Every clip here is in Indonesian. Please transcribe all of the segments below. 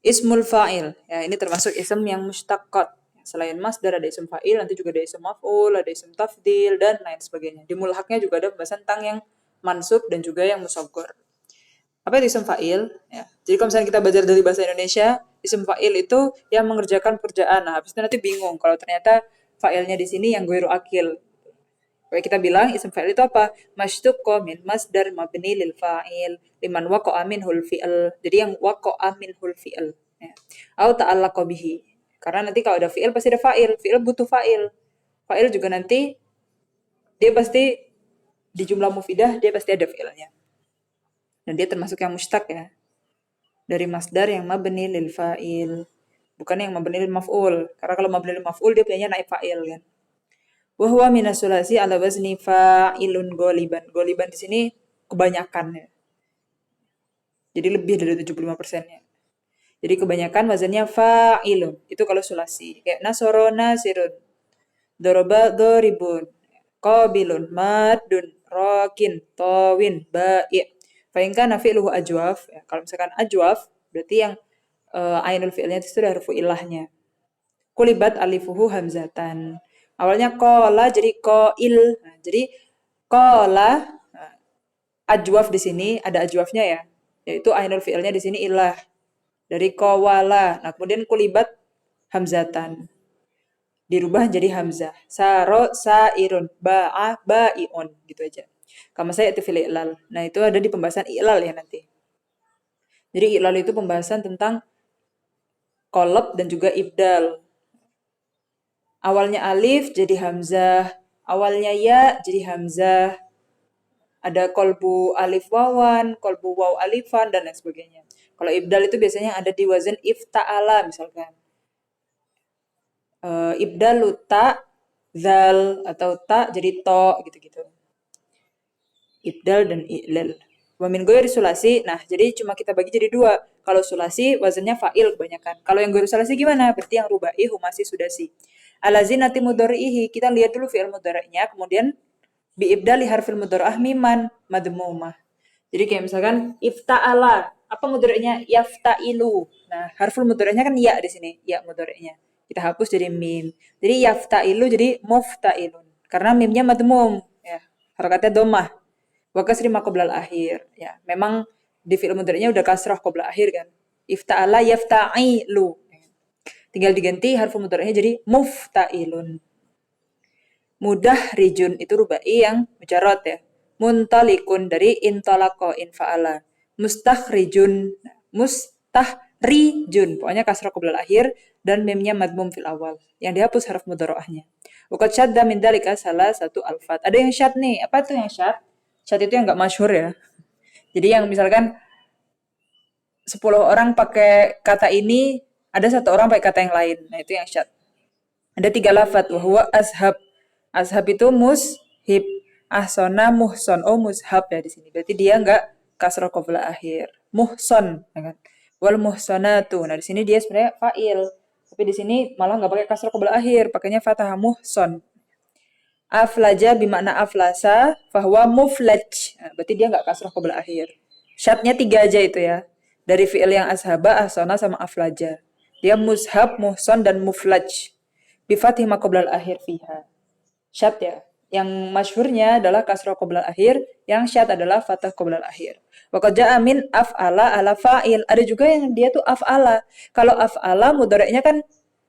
Ismul fa'il. Ya, ini termasuk ism yang mustaqqat. Selain masdar ada ism fa'il, nanti juga ada ism maf'ul, ada ism tafdil, dan lain sebagainya. Di mulhaknya juga ada pembahasan tentang yang mansub dan juga yang musaghar. Apa itu ism fa'il? Ya. Jadi kalau misalnya kita belajar dari bahasa Indonesia, ism fa'il itu yang mengerjakan pekerjaan. Nah, habis itu nanti bingung kalau ternyata fa'ilnya di sini yang ghairu akil. Kayak kita bilang ism fa'il itu apa? Masytuqqo min masdar mabni lil fa'il liman waqa'a minhul fi'il. Jadi yang waqa'a minhul fi'il. Ya. Au ta'allaqa bihi. Karena nanti kalau ada fi'il pasti ada fa'il. Fi'il butuh fa'il. Fa'il juga nanti dia pasti di jumlah mufidah dia pasti ada fi'ilnya. Dan dia termasuk yang mustaq ya. Dari masdar yang mabni lil fa'il. Bukan yang mabni lil maf'ul. Karena kalau mabni lil maf'ul dia punyanya naib fa'il kan. Wahwa minas sulasi ala wazni fa'ilun goliban. Goliban di sini kebanyakan ya. Jadi lebih dari 75%-nya. Jadi kebanyakan wazannya fa'ilun. Itu kalau sulasi. Kayak nasoro nasirun. Doroba doribun. Qabilun madun. Rokin. Tawin. Ba'i'. Fa'inka nafi'luhu ajwaf. Ya, kalau misalkan ajwaf, berarti yang ainul fi'ilnya itu sudah harfu ilahnya. Kulibat alifuhu hamzatan. Awalnya kola jadi koil. Nah, jadi kola ajwaf di sini ada ajwafnya ya, yaitu ainul fi'ilnya di sini ilah dari kowala. Nah kemudian kulibat hamzatan dirubah jadi hamzah. Saro sairun ba'a ba'iun gitu aja. Kama saya itu fil ilal. Nah itu ada di pembahasan ilal ya nanti. Jadi ilal itu pembahasan tentang kolab dan juga ibdal. Awalnya alif jadi hamzah, awalnya ya jadi hamzah, ada kolbu alif wawan, kolbu waw alifan, dan lain sebagainya. Kalau ibdal itu biasanya ada di wazan ifta'ala misalkan. Ibdalu ta, zal, atau ta jadi to, gitu-gitu. Ibdal dan i'lal. Wa min ghairi sulasi, nah jadi cuma kita bagi jadi dua. Kalau sulasi wazannya fa'il kebanyakan. Kalau yang ghairi sulasi gimana? Berarti yang rubai humasi sudasi. Alazinati mudhari'ihi, kita lihat dulu fi'il mudhari'nya, kemudian biibdali harfil mudhari'ah miman madmumah. Jadi kayak misalkan ifta'ala, apa mudhari'nya? Yafta'ilu. Nah, harful mudhari'nya kan ya di sini, ya mudhari'nya. Kita hapus jadi mim. Jadi yafta'ilu jadi mufta'ilun. Karena mimnya madmum, ya. Harokatnya domah. Wa kasri ma qoblal akhir, ya. Memang di fi'il mudhari'nya udah kasrah qoblal akhir kan. Ifta'ala yafta'ilu. Tinggal diganti harful mudhari'nya jadi mufta'ilun. Mudah rijun itu rubai yang mujarrad ya. Muntalikun dari intolako infa'ala. Mustakhrijun. Mustahrijun. Pokoknya kasrah qoblal akhir dan memnya madmum fil awal. Yang dihapus harf mudhari'ahnya. Waqad syadda min dalika salah satu alfat. Ada yang syad nih. Apa itu yang syad? Syad itu yang enggak masyhur ya. Jadi yang misalkan 10 orang pakai kata ini, ada satu orang pakai kata yang lain. Nah, itu yang syad. Ada 3 lafat. Wahwa ashab. Ashab itu mushib. Ahsona muhson. Oh, mushab ya di sini. Berarti dia enggak kasrah qabla akhir. Muhson, ya kan? Wal muhsonatu. Nah, di sini dia sebenarnya fa'il. Tapi di sini malah enggak pakai kasrah qabla akhir, pakainya fathah muhson. Aflaja bimakna aflasa, fahuwa muflaj. Nah, berarti dia enggak kasrah qabla akhir. Syatnya 3 aja itu ya. Dari fi'il yang ashaba, ahsona, sama aflaja. Dia mushab, muhson, dan muflaj. Bifathih ma qabla akhir fiha. Syad ya. Yang masyhurnya adalah kasrah qoblal akhir, yang syad adalah fathah qoblal akhir. Wa qad ja'a min af'ala ala fa'il. Ada juga yang dia tuh af'ala. Kalau af'ala mudhari'nya kan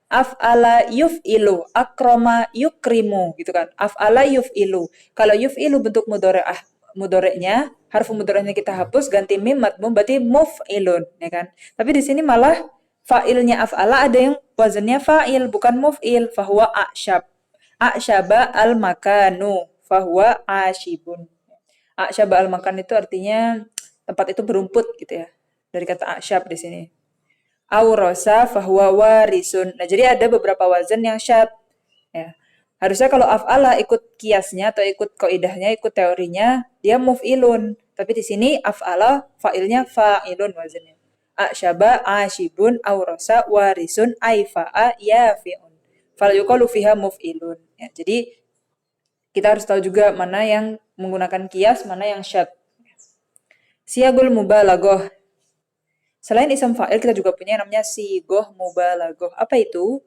af'ala yuf'ilu, akrama yukrimu gitu kan. Af'ala yuf'ilu. Kalau yuf'ilu bentuk mudhari'nya, harfu mudhari'nya kita hapus ganti mim madmum berarti muf'ilun ya kan. Tapi di sini malah fa'ilnya af'ala ada yang wazannya fa'il bukan muf'il, fahuwa a'syab. A'syaba al-makanu fahuwa ashibun. A'syaba al-makan itu artinya tempat itu berumput gitu ya. Dari kata a'syab di sini. Aurosa fahuwa warisun. Nah, jadi ada beberapa wazan yang syad. Ya. Harusnya kalau af'ala ikut kiasnya atau ikut kaidahnya, ikut teorinya, dia muf'ilun. Tapi di sini af'ala fa'ilnya fa'ilun wazannya. A'syaba ashibun aurosa warisun aifa'a yafi'un. Fal yuqalu fiha muf'ilun. Ya, jadi kita harus tahu juga mana yang menggunakan kias, mana yang syad. Siagul mubalaghah. Selain ism fa'il kita juga punya yang namanya sigoh mubalaghah. Apa itu?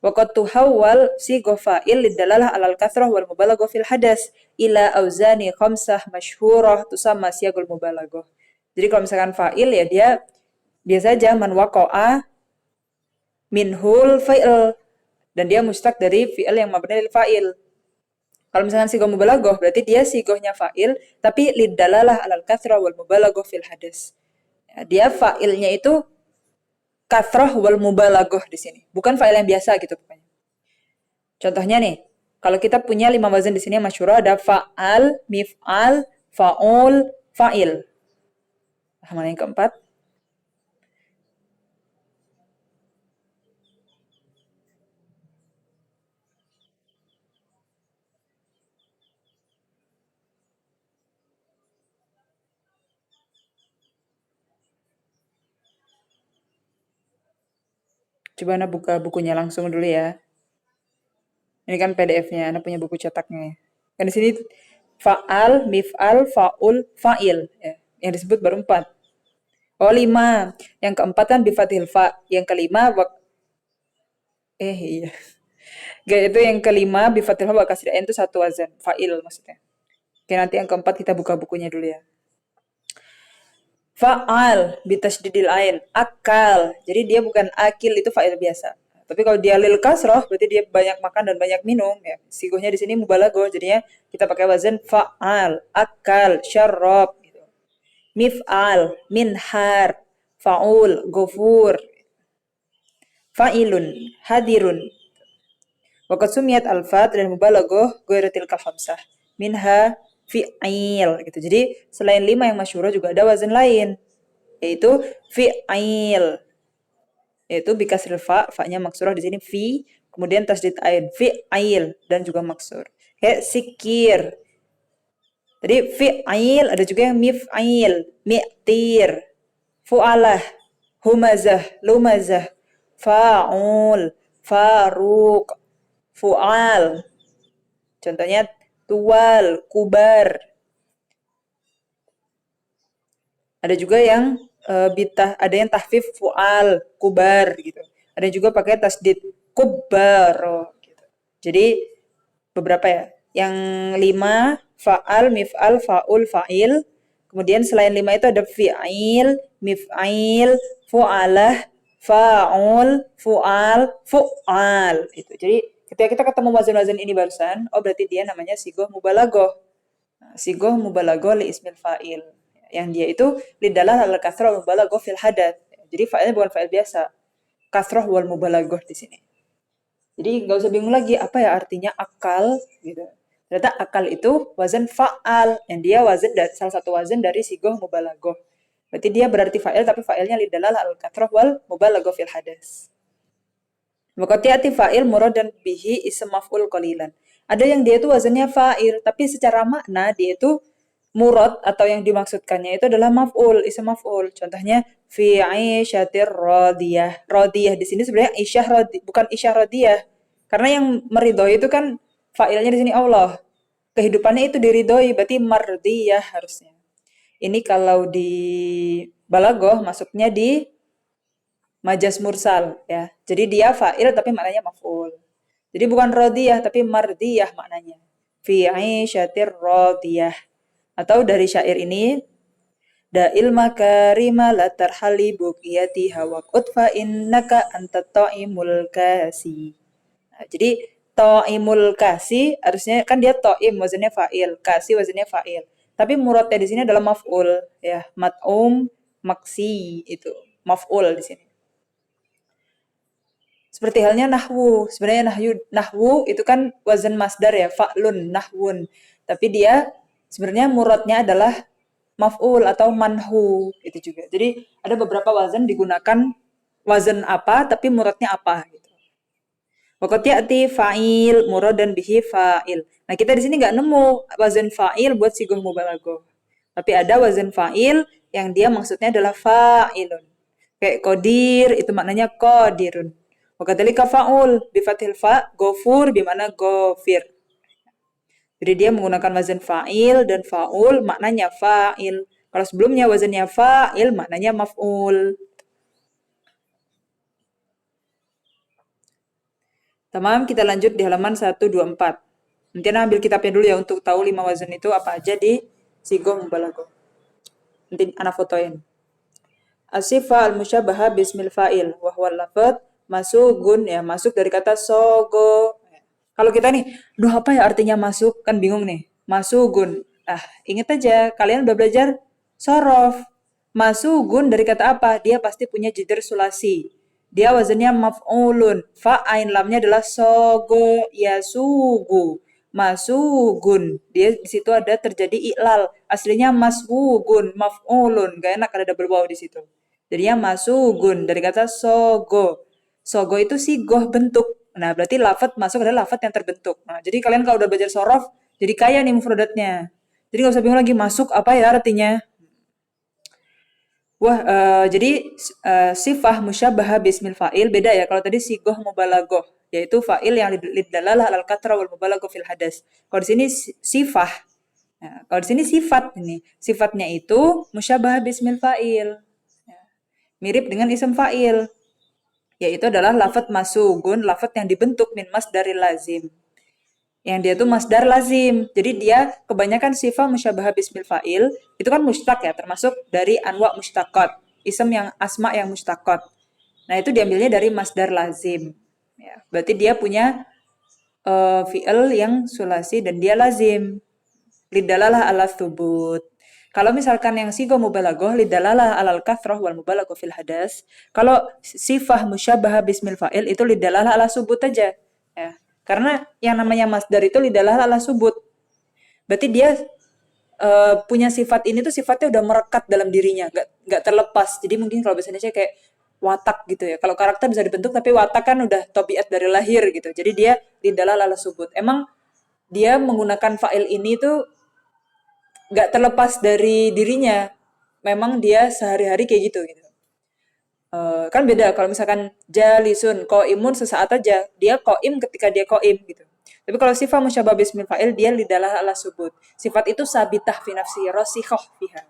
Waqad tuhawwal sigoh fa'il lidalalah alal kathrah wal mubalaghah fil hadas ila auzani khamsah masyhurah tusamma siyagul mubalaghah. Jadi kalau misalkan fa'il ya dia biasa aja man waqa'a minhul fa'il dan dia mustaq dari fi'il yang mabni lil fa'il. Kalau misalkan sigoh mubalaghah berarti dia sigohnya fa'il tapi lidalalah alal kathrah wal mubalaghah fil hadas. Ya, dia fa'ilnya itu kathrah wal mubalaghah di sini. Bukan fa'il yang biasa gitu pokoknya. Contohnya nih, kalau kita punya 5 wazan di sini yang masyhur ada fa'al, mif'al, fa'ul, fa'il. Mana yang keempat? Coba Anda buka bukunya langsung dulu ya. Ini kan PDF-nya, Anda punya buku cetaknya. Kan di sini fa'al, mif'al, fa'ul, fa'il. Ya. Yang disebut baru 4. Oh 5. Yang keempat kan bifathil fa. Yang kelima, iya. Gak itu yang kelima bifathil fa wa kasri ain itu satu wazan. Fa'il maksudnya. Oke nanti yang keempat kita buka bukunya dulu ya. Fa'al bitasydidil ain. Akal. Jadi dia bukan akil itu fa'il biasa. Tapi kalau dia lil kasroh berarti dia banyak makan dan banyak minum ya. Sigohnya di sini mubalaghah jadinya kita pakai wazan fa'al, akal, syarrab gitu. Mif'al, minhar, fa'ul, ghafur, fa'ilun, hadirun. Waqad sumiyat al-fat dan mubalaghah ghairu tilkal khamsah. Minha fi'il gitu. Jadi selain 5 yang masyhur juga ada wazan lain yaitu fi'il. Yaitu bikasril fa, fa-nya maksurah di sini fi, kemudian tasdid ain, fi'il dan juga maksur. Kayak sikir. Jadi fi'il ada juga yang mif'il, mi'tir, fu'alah, humazah, lumazah, fa'ul, faruq, fu'al. Contohnya tuwal, kubar. Ada juga yang ada yang tahfif fu'al, kubar gitu. Ada juga pakai tasdid kubbaro gitu. Jadi beberapa ya. Yang 5 fa'al, mif'al, fa'ul, fa'il. Kemudian selain 5 itu ada fi'il, mif'il, fu'alah, fa'ul, fu'al, fu'al itu. Jadi ketika kita ketemu wazan-wazan ini barusan, oh berarti dia namanya sigoh mubalaghah. Sigoh mubalaghah li ismil fa'il. Yang dia itu lidalah al kasrah wal mubalaghah fil hadath. Jadi fa'ilnya bukan fa'il biasa. Kasrah wal mubalaghah di sini. Jadi nggak usah bingung lagi apa ya artinya akal gitu. Ternyata akal itu wazan fa'al yang dia wazan salah satu wazan dari sigoh mubalaghah. Berarti dia berarti fa'il tapi fa'ilnya lidalah al kasrah wal mubalaghah fil hadath. Waqati'ati fa'il muradan bihi ism maf'ul qalilan. Ada yang dia itu wazannya fa'il tapi secara makna dia itu murad atau yang dimaksudkannya itu adalah maf'ul, isim maf'ul. Contohnya fi 'aisyatir radiyah. Radiyah di sini sebenarnya bukan isyah radiyah. Karena yang meridhoi itu kan fa'ilnya di sini Allah. Kehidupannya itu diridhoi, berarti mardiyah harusnya. Ini kalau di balaghah masuknya di majas mursal ya. Jadi dia fa'il tapi maknanya maf'ul. Jadi bukan radiyah tapi mardiyah maknanya. Fi 'aisyatir radiyah. Atau dari syair ini, da'il makarima la tarhali buqiyati hawaqut fa innaka anta ta'imul kasi. Nah, jadi ta'imul kasi harusnya kan dia ta'im wazannya fa'il, kasi wazannya fa'il. Tapi muradnya di sini adalah maf'ul ya, mat'um maksi itu, maf'ul di sini. Seperti halnya nahwu. Sebenarnya nahwu itu kan wazan masdar ya, fa'lun, nahwun. Tapi dia sebenarnya muradnya adalah maf'ul atau manhu itu juga. Jadi ada beberapa wazan digunakan wazan apa tapi muradnya apa gitu. Waqad ya'ti fa'il muradan bihi fa'il. Nah, kita di sini nggak nemu wazan fa'il buat sigoh mubalaghah. Tapi ada wazan fa'il yang dia maksudnya adalah fa'ilun. Kayak qadir itu maknanya qadirun. Wa kadzalika fa'ul bi fathil fa, ghafur bi makna ghafir. Jadi dia menggunakan wazan fa'il dan fa'ul maknanya fa'il. Kalau sebelumnya wazannya fa'il, maknanya maf'ul. Tamam, kita lanjut di halaman 124. Nanti Ana ambil kitabnya dulu ya untuk tahu 5 wazan itu apa aja di sigoh mubalaghah. Nanti Ana fotoin. As-sifah al-musyabbaha bismil fa'il wa huwa lafadz masugun, ya masuk dari kata sogo. Kalau kita nih, duh apa ya artinya masuk? Kan bingung nih. Masugun. Ah, ingat aja, kalian udah belajar sorof. Masugun dari kata apa? Dia pasti punya jeder sulasi. Dia wazannya maf'ulun. Fa'ain lamnya adalah sogo yasugu. Masugun. Dia di situ ada terjadi iklal. Aslinya maswugun, maf'ulun. Gak enak ada double waw di situ. Jadinya masugun dari kata sogo. Sogo itu sigoh bentuk. Nah, berarti lafat masuk adalah lafat yang terbentuk. Nah, jadi kalian kalau udah belajar sorof, jadi kaya nih mufradatnya. Jadi nggak usah bingung lagi masuk apa ya artinya. Wah, jadi sifah musyabbaha bismil fa'il beda ya. Kalau tadi sigoh mubalaghah, yaitu fa'il yang lidalalah alal kathra wal mubalaghah fil hadas. Kalau di sini sifah. Nah, kalau di sini sifat ini. Sifatnya itu musyabbaha bismil fa'il. Ya, mirip dengan isim fa'il. Yaitu adalah lafadz masugun, lafadz yang dibentuk min masdaril lazim. Yang dia tuh masdar lazim. Jadi dia kebanyakan sifat musyabahah bismil fa'il itu kan mustaq ya, termasuk dari anwa mustaqat, ism yang asma yang mustaqat. Nah, itu diambilnya dari masdar lazim. Ya, berarti dia punya fi'il yang sulasi dan dia lazim. Lidalalah ala thubut. Kalau misalkan yang sigo mubalaghah lidalalah alal kathrah wal mubalaghah fil hadas. Kalau sifah musyabahah bismil fa'il itu lidalalah ala subut aja. Ya. Karena yang namanya masdar itu lidalalah ala subut. Berarti dia punya sifat ini tuh sifatnya udah merekat dalam dirinya, nggak terlepas. Jadi mungkin kalau bahasa Indonesia kayak watak gitu ya. Kalau karakter bisa dibentuk tapi watak kan udah tabiat dari lahir gitu. Jadi dia lidalalah ala subut. Emang dia menggunakan fa'il ini tuh nggak terlepas dari dirinya. Memang dia sehari-hari kayak gitu. Kan beda kalau misalkan jalisun, koimun sesaat aja. Dia koim ketika dia koim gitu. Tapi kalau sifat musyabah bismil fa'il, dia lidalah ala subut. Sifat itu sabitah fi nafsi, rosikhoh fiha.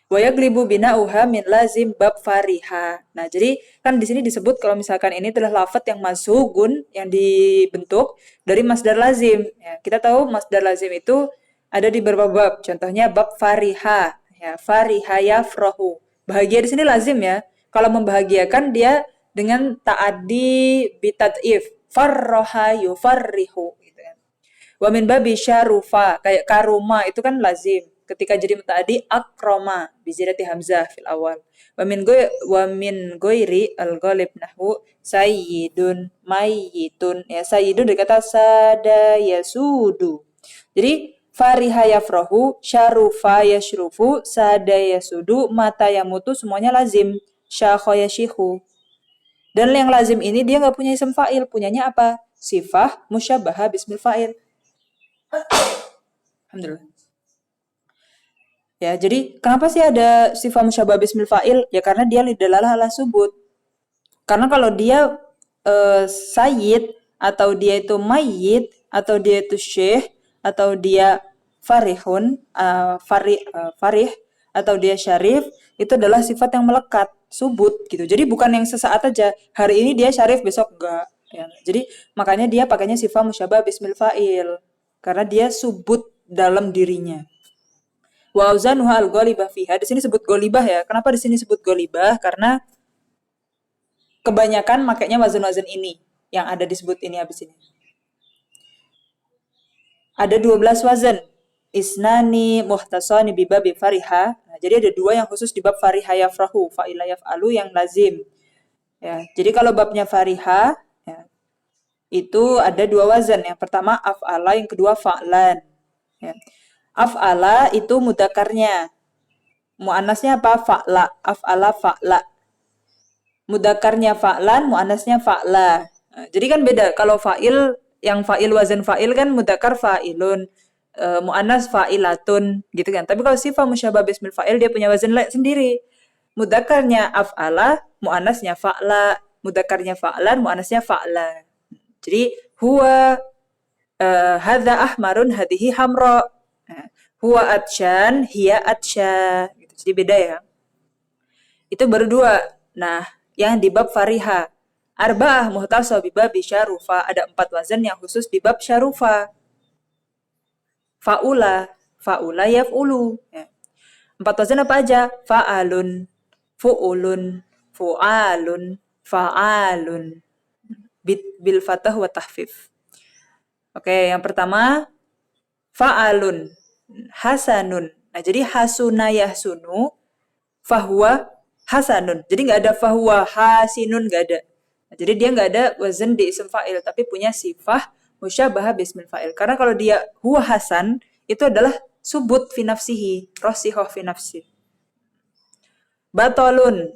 Wa yaglibu bina'uha min lazim bab fariha. Nah, jadi kan di sini disebut kalau misalkan ini adalah lafaz yang masugun, yang dibentuk dari masdar lazim. Ya, kita tahu masdar lazim itu ada di beberapa bab. Contohnya bab fariha. Ya, fariha yafrahu. Bahagia di sini lazim ya. Kalau membahagiakan dia dengan ta'addi bitad'if. Farroha yufarrihu. Gitu kan. Wa min babi syarufa. Kayak karuma itu kan lazim. Ketika jadi muta'addi akroma bizirati hamzah fil awal. Wa min goiri al-ghalib nahwu sayyidun mayyitun. Ya, sayyidun dari kata sada yasudu. Jadi fariha yafrahu, syarufa yashrufu, sada yasudu, mata yamutu semuanya lazim. Syakha yashihu. Dan yang lazim ini dia nggak punya isim fa'il, punyanya apa? Sifah musyabbaha bismil fa'il. Alhamdulillah. Ya, jadi kenapa sih ada sifat musyabah bismil fa'il? Ya karena dia lidalalah ala subut. Karena kalau dia sayyid atau dia itu mayyit atau dia itu syekh atau dia farihun, farih atau dia syarif, itu adalah sifat yang melekat, subut gitu. Jadi bukan yang sesaat aja. Hari ini dia syarif, besok enggak. Ya. Jadi makanya dia pakainya sifat musyabah bismil fa'il. Karena dia subut dalam dirinya. Wa auzanuha al-ghalibah fiha. Di sini sebut ghalibah ya. Kenapa di sini sebut ghalibah? Karena kebanyakan makainya wazan-wazan ini yang ada disebut ini habis ini. Ada 12 wazan. Isnani muhtasani bi babi fariha. Nah, jadi ada 2 yang khusus di bab fariha yafrahu, fa'ila yaf'alu yang lazim. Ya, jadi kalau babnya fariha ya, itu ada 2 wazan. Yang pertama af'ala, yang kedua fa'lan. Ya. Af'ala itu mudzakarnya. Muannasnya apa? Fa'la. Af'ala fa'la. Mudzakarnya fa'lan, muannasnya fa'la. Nah, jadi kan beda. Kalau fa'il, yang fa'il wazan fa'il kan mudzakar fa'ilun, muannas fa'ilatun gitu kan. Tapi kalau sifat musyabah bismil fa'il dia punya wazan sendiri. Mudzakarnya af'ala, muannasnya fa'la. Mudzakarnya fa'lan, muannasnya fa'la. Jadi huwa hadza ahmarun hadhihi hamra. Nah, Huwa atsyan, hiya atsya. Gitu. Jadi beda ya. Itu baru dua. Nah, yang di bab fariha. Arba'ah muhtasab bi bab syarufa. Ada 4 wazan yang khusus di bab syarufa. Fa'ula, fa'ula yaf'ulu. Ya. 4 wazan apa aja? Fa'alun, fu'ulun, fu'alun, fa'alun. Bil fatah wa tahfif. Oke, yang pertama fa'alun, hasanun. Nah, jadi hasuna yahsunu, fahuwa hasanun. Jadi nggak ada fahuwa hasinun, nggak ada. Nah, jadi dia nggak ada wazan di isim fa'il, tapi punya sifah musyabahah bismil fa'il. Karena kalau dia huwa hasan, itu adalah subut fi nafsihi, rosihoh fi nafsi. Batolun,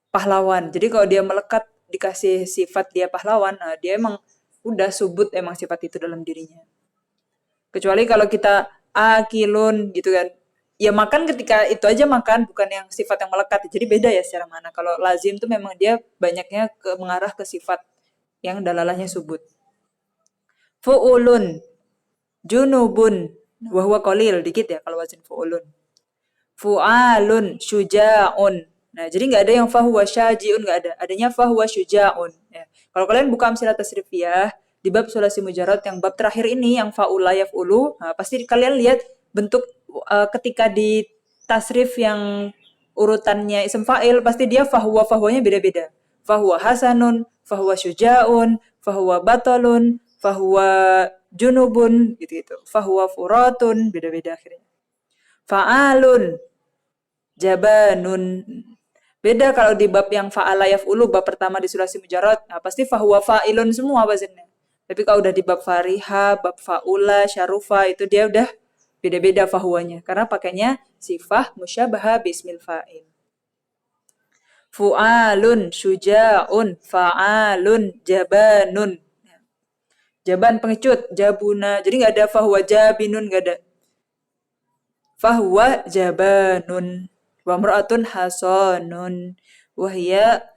pahlawan. Jadi kalau dia melekat dikasih sifat dia pahlawan, nah dia emang udah subut emang sifat itu dalam dirinya. Kecuali kalau kita akilun gitu kan. Ya makan ketika itu aja makan, bukan yang sifat yang melekat. Jadi beda ya secara mana. Kalau lazim tuh memang dia banyaknya mengarah ke sifat yang dalalahnya subut. Fu'ulun, junubun, wahwa qalil, dikit ya kalau wazin fu'ulun. Fu'alun, syuja'un. Nah, jadi nggak ada yang fahuwa syaji'un, nggak ada. Adanya fahuwa syuja'un. Ya. Kalau kalian buka amsilah tasrifiyah, di bab sulasi mujarad yang bab terakhir ini, yang fa'ula yaf'ulu, nah, pasti kalian lihat bentuk ketika di tasrif yang urutannya isim fa'il, pasti dia fahuwanya beda-beda. Fahuwa hasanun, fahuwa syuja'un, fahuwa batalun, fahuwa junubun, gitu-gitu. Fahuwa furatun, beda-beda akhirnya. Fa'alun, jabanun. Beda kalau di bab yang fa'ala yaf'ulu, bab pertama di sulasi mujarad, nah pasti fahuwa fa'ilun semua wazannya. Tapi kalau udah di bab fariha, bab fa'ula, syarufa, itu dia udah beda-beda fahuwanya. Karena pakainya sifah musyabahah bismil fa'il. Fu'alun, syuja'un, fa'alun, jabanun. Jaban pengecut, jabuna. Jadi nggak ada fahuwa jabinun, nggak ada. Fahuwa jabanun. Wa mra'atun hasanun. Wahya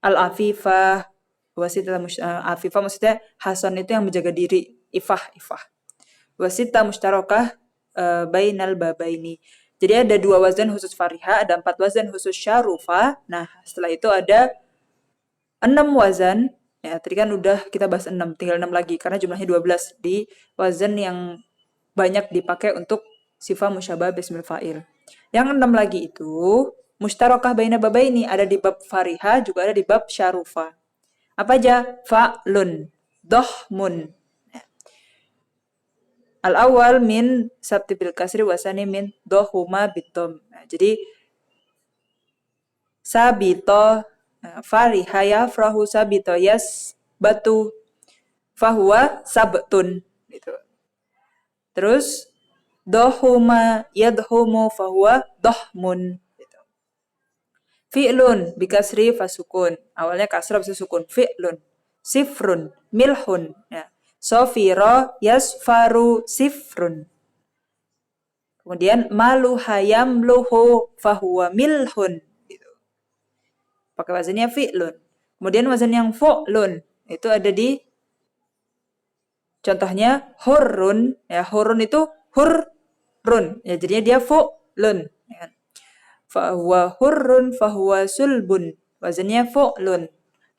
al-afifah. Wasita afifah maksudnya hasan itu yang menjaga diri. Ifah. Wasita mustarakah bainal babaini. Jadi ada 2 wazan khusus fariha, ada 4 wazan khusus syarufa. Nah, setelah itu ada 6 wazan. Ya, tadi kan udah kita bahas 6, tinggal 6 lagi karena jumlahnya 12 di wazan yang banyak dipakai untuk sifat musyabah bismil fa'il. Yang 6 lagi itu mustarakah baina babaini, ada di bab fariha, juga ada di bab syarufa. Apa aja? Fa'lun, dohmun. Al-awwal min sabti bil kasri wasani min dohuma bitom. Nah, jadi sabito, fariha yafrahu sabito yas batu fahuwa sabtun gitu. Terus dohuma yadhumu fahuwa dohmun gitu. Fi'lun bikasri fasukun. Awalnya kasrah bisa sukun. Fi'lun, sifrun, milhun. Ya. Sofiro yasfaru sifrun. Kemudian malu hayam luhu fahuwa milhun. Gitu. Pakai wazannya fi'lun. Kemudian wazan yang fu'lun itu ada di contohnya hurrun. Ya, hurrun itu hurrun. Ya, jadinya dia fu'lun. Ya. Fahuwa hurrun fahuwa sulbun. Wazannya fu'lun.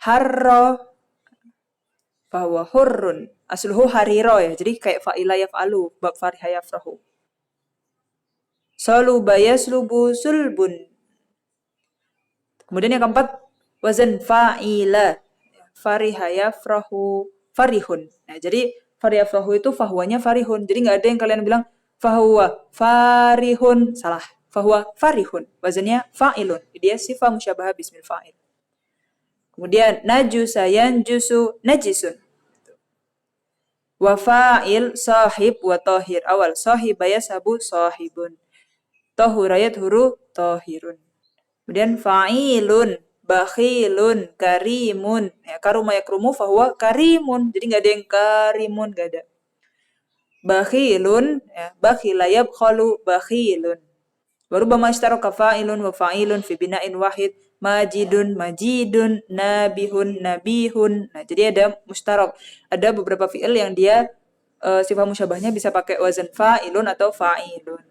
Harro fahuwa hurrun. Asluhu hariro ya. Jadi kayak fa'ila yaf'alu. Bab fariha yafrahu. Saluba yaslubu sulbun. Kemudian yang keempat, wazan fa'ila. Fariha yafrahu farihun. Nah, jadi fariyafrahu itu fahuwanya farihun. Jadi nggak ada yang kalian bilang fahuwa farihun. Salah. Fahuwa farihun. Wazannya fa'ilun. Dia sifat musyabahah bismil fa'il. Kemudian najusa yanjusu najisun. Wa fa'il sahib wa tahir. Awal sahib yasabu sahibun. Tahurayat huru tahirun. Kemudian fa'ilun, bakhilun, karimun. Ya, karuma yakrumu fahuwa karimun. Jadi nggak ada yang karimun, nggak ada. Bakhilun, ya, bakhila yabkhalu, bakhilun. Warubama istaraka fa'ilun wa fa'ilun fi bina'in wahid. Majidun, majidun, nabihun, nabihun. Nah, jadi ada mustarak. Ada beberapa fi'il yang dia sifat musyabahnya bisa pakai wazan fa'ilun atau fa'ilun.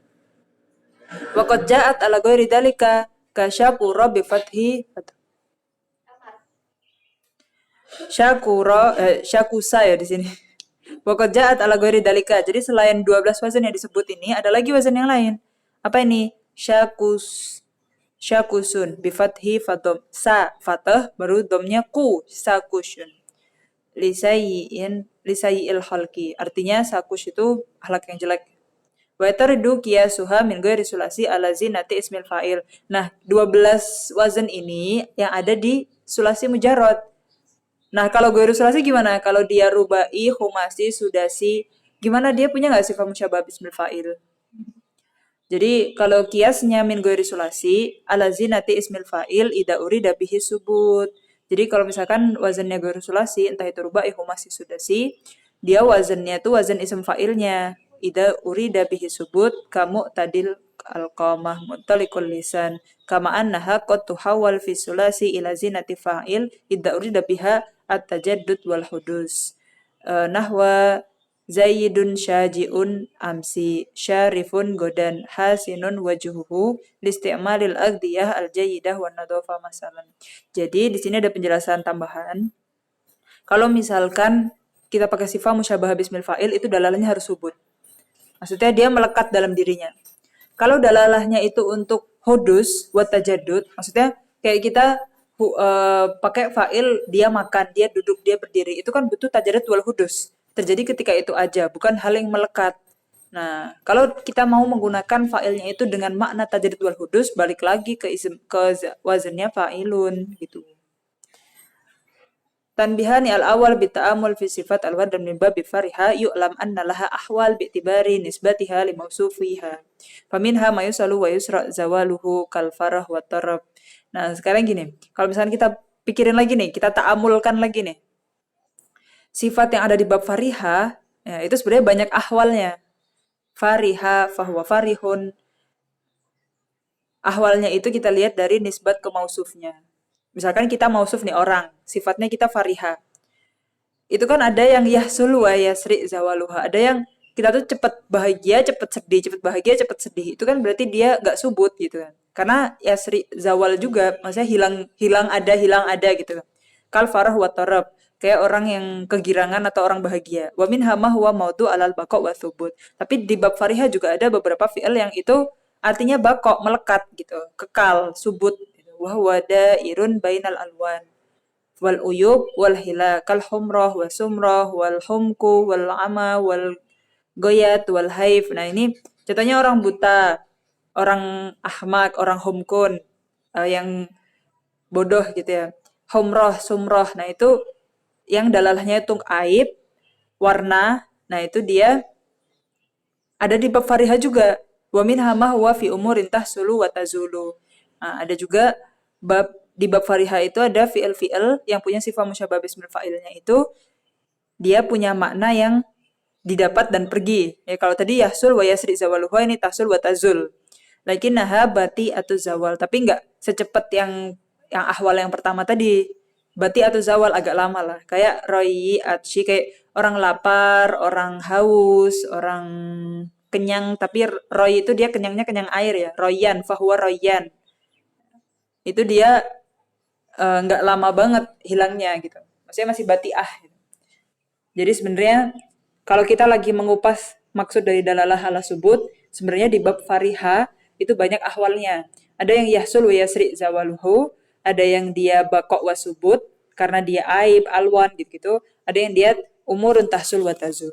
Wa qad ja'at ala ghairi dzalika ka syakura bi fathi syakusa ya di sini. Wa qad ja'at ala ghairi dzalika. Jadi selain 12 wazan yang disebut ini ada lagi wazan yang lain. Apa ini? Syakusun bi fathi fathom sa fathah baru domnya ku sakusun. Lisayi'il halki. Artinya sakus itu halak yang jelek. Wa taridu qiyasuha min ghairi sulasi ala zinati ismil fa'il. Nah, 12 wazan ini yang ada di sulasi mujarrad. Nah, kalau ghairi sulasi gimana? Kalau dia rubai, khumasi, sudasi, gimana dia punya nggak sifat musyabah bismil fa'il? Jadi kalau kiasnya min ghairi sulasi ala zinati ismil fa'il ida urida bihi subut. Jadi kalau misalkan wazannya ghairi sulasi entah itu rubai, khumasi, sudasi, dia wazannya tuh wazan ism fa'ilnya. Ida urida bihi subut kamu tadil al-qamah mutalikul lisan kama annaha qad tuhawwal fi sulasi ila zinati fa'il ida urida biha at-tajaddud wal hudus. Nahwa Zaidun syaji'un amsi syarifun godan hasinun wajuhuhu listi'malil agdiyah al-jayyidah wa nadhafa masalan. Jadi di sini ada penjelasan tambahan. Kalau misalkan kita pakai sifat musyabah bismil fa'il itu dalalahnya harus subut. Maksudnya dia melekat dalam dirinya. Kalau dalalahnya itu untuk hudus wa tajaddud, maksudnya kayak kita pakai fa'il dia makan, dia duduk, dia berdiri, itu kan butuh tajaddud wal hudus. Terjadi ketika itu aja, bukan hal yang melekat. Nah, kalau kita mau menggunakan fa'ilnya itu dengan makna tajaddud wal hudus, balik lagi ke wazannya fa'ilun gitu. Tanbihani al-awal bita'amul fi sifat al-wadam min babi fariha yu'lam anna laha ahwal bi'tibari nisbatiha li mausufiha. Faminha ma yusalu wa yusra zawaluhu kal farah wa tarab. Nah, sekarang gini, kalau misalnya kita pikirin lagi nih, kita ta'amulkan lagi nih. Sifat yang ada di bab fariha, ya, itu sebenarnya banyak ahwalnya. Fariha, fahuwa farihun. Ahwalnya itu kita lihat dari nisbat ke mausufnya. Misalkan kita mausuf nih orang, sifatnya kita fariha. Itu kan ada yang yahsulu wa yasri zawaluha. Ada yang kita tuh cepet bahagia, cepet sedih, cepet bahagia, cepet sedih. Itu kan berarti dia gak subut gitu kan. Karena yasri zawal juga, maksudnya hilang ada gitu kan. Kal farah wa tarab. Kayak orang yang kegirangan atau orang bahagia. Wa min hama huwa maudu alal baqo wa thubut. Tapi di bab fariha juga ada beberapa fi'il yang itu artinya bako, melekat gitu, kekal, subut. Wa huwa dairun bainal alwan. Wal uyub wal hila kal humrah wa sumrah wal humku wal ama wal goyat wal haif. Nah ini contohnya orang buta, orang ahmak, orang humkun, yang bodoh gitu ya. Humroh, sumroh, nah itu yang dalalahnya itu aib, warna, nah itu dia ada di bab fariha juga. Wa min hama huwa fi umurin tahsulu wa tazulu. Nah, ada juga di bab fariha itu ada fi'il-fi'il yang punya sifat musyabah bismil fa'ilnya itu dia punya makna yang didapat dan pergi. Ya kalau tadi yahsul wa yasri zawaluhu, ini tahsul wa tazul. Lakinnaha bati atau zawal, tapi enggak secepat yang ahwal yang pertama tadi. Bati atau zawal agak lama lah. Kayak roi atshi, kayak orang lapar, orang haus, orang kenyang, tapi roi itu dia kenyangnya kenyang air ya. Royan, fahuwa royan. Itu dia nggak lama banget hilangnya gitu. Maksudnya masih batiah. Gitu. Jadi sebenarnya kalau kita lagi mengupas maksud dari dalalah ala subut, sebenarnya di bab fariha itu banyak ahwalnya. Ada yang yahsul wa yasri zawaluhu, ada yang dia bakok wa subut karena dia aib, alwan gitu-gitu. Ada yang dia umurun tahsul wa tazul.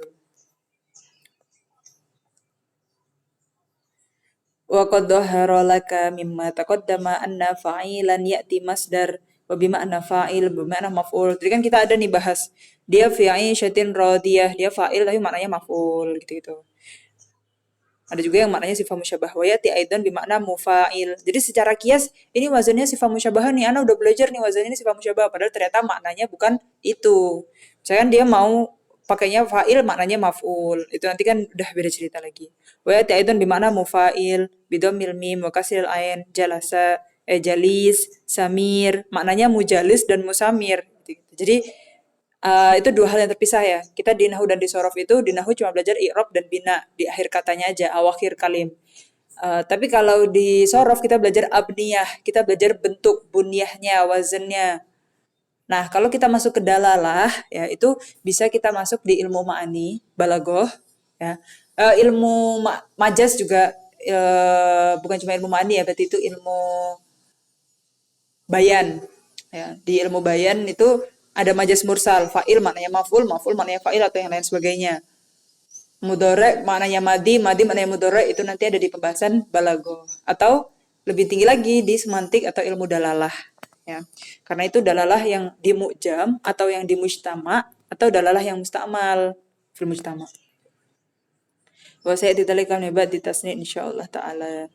Wa qad dhahara laka mimma taqaddama anna fa'ilan ya'ti masdar wa bima'na fa'il bima'na maf'ul. Jadi kan kita ada nih bahas dia fi'ishatin radiyah, dia fa'il tapi maknanya maf'ul gitu-gitu. Ada juga yang maknanya sifat musyabah wa ya'ti aidan bima'na mufa'il. Jadi secara kias ini wazannya sifat musyabah nih. Ana udah belajar nih wazannya ini sifat musyabah padahal ternyata maknanya bukan itu. Misalkan dia mau pakainya fa'il maknanya maf'ul. Itu nanti kan udah beda cerita lagi. Wa ya'ti aidan bima'na mufa'il bidomil mim wa kasril ain jalasa jalis samir maknanya mujalis dan musamir gitu. Jadi Itu dua hal yang terpisah ya. Kita di Nahu dan di Sorof itu, di Nahu cuma belajar i'rab dan bina di akhir katanya aja, awakhir kalim. Tapi kalau di Sorof kita belajar abniyah, kita belajar bentuk bunyahnya, wazannya. Nah, kalau kita masuk ke dalalah, ya itu bisa kita masuk di ilmu ma'ani, balagoh, ya. Ilmu majas juga, bukan cuma ilmu ma'ani ya, berarti itu ilmu bayan. Ya, di ilmu bayan itu ada majas mursal, fa'il maknanya maf'ul, maf'ul maknanya fa'il atau yang lain sebagainya. Mudorek maknanya madi, madi maknanya mudorek itu nanti ada di pembahasan balago. Atau lebih tinggi lagi di semantik atau ilmu dalalah. Ya. Karena itu dalalah yang di mu'jam atau yang di mujtama atau dalalah yang musta'mal fil mujtama. Wa saya ditalikan hebat di tasni insyaallah ta'ala.